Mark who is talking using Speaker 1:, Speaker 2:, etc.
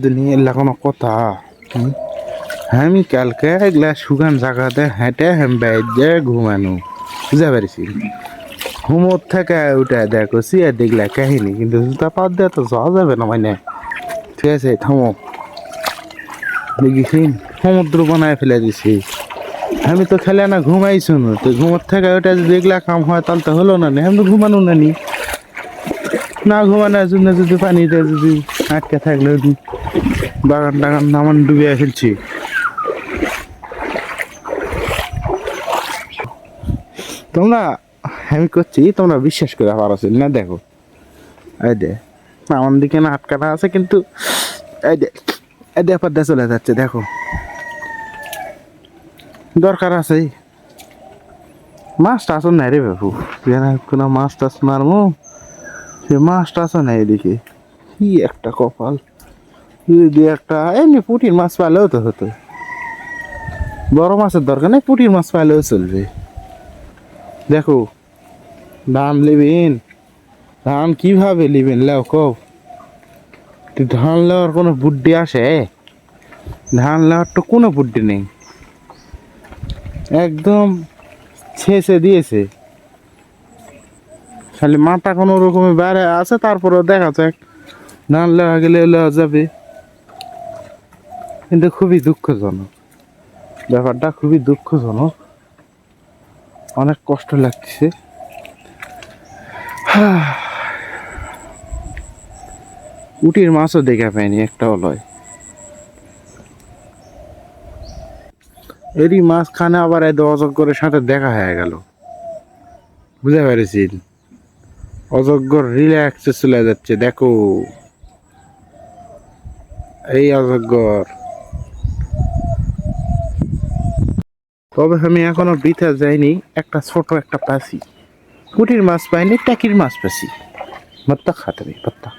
Speaker 1: দিনী এলা কোনো কথা। আমি কালকে এগুলা শুকান জায়গাতে হেঁটে বেড়ে ঘুমানো, বুঝতে পারছি। ঘুমোর থেকে উঠে দেখছি আর দেখলা কাহিনী, কিন্তু জুতা পাত দিয়ে তো যাওয়া যাবে না মানে। ঠিক আছে থামো, দেখিস সমুদ্র বানায় ফেলে দিছি। আমি তো খেলে না ঘুমাইছো না, তো ঘুমোর থেকে ওটা যদি দেখলা কাম হয় তাহলে তো হলো না, আমি তো ঘুমানো না নি। না ঘুমানোর জন্য যদি পানিতে যদি আটকে থাকলে বাগান টাগান নামান ডুবিয়ে ফেলছি। তোমরা আমি করছি, তোমরা বিশ্বাস করে পারছো না। দেখো এই দে আমার দিকে না আটকানা আছে, কিন্তু এই দে এই দে পর্দা চলে যাচ্ছে। দেখো দরকার আছে মাছ টাছ নাই রে বাবু, কোনো মাছ টাছ মারমো, সে মাছ টাছ নাই এদিকে। কি একটা কপাল, যদি একটা এমনি পুঁটির মাছ পাইলেও তো হতো। বড় মাছের দরকার নেই, পুঁটির মাছ পাইলেও চলবে। দেখো ধান নেবেন, ধান কিভাবে নেবেন লেও কব। ধান নেওয়ার কোনো বুদ্ধি আসে? ধান নেওয়ার তো কোনো বুদ্ধি নেই, একদম ছেঁচে দিয়েছে। খালি মাথা কোনো রকমের বাইরে আছে, তারপরেও দেখা যাক ধান লেওয়া গেলে লেওয়া যাবে। কিন্তু খুবই দুঃখজনক, ব্যাপারটা খুবই দুঃখজনক, অনেক কষ্ট লাগছে। উটির মাছও দেখা পাইনি একটাও লয়। এরই মাঝখানে আবার এই অজগরের সাথে দেখা হয়ে গেল, বুঝতে পেরেছি। অজগর রিল্যাক্সে চলে যাচ্ছে, দেখো এই অজগর। তবে আমি এখনো বৃথা যাইনি, একটা ছোট একটা পাসি পুঁটির মাছ পাইনি, টাকির মাছ পাসি। ভত্তা খাতে পাত্তা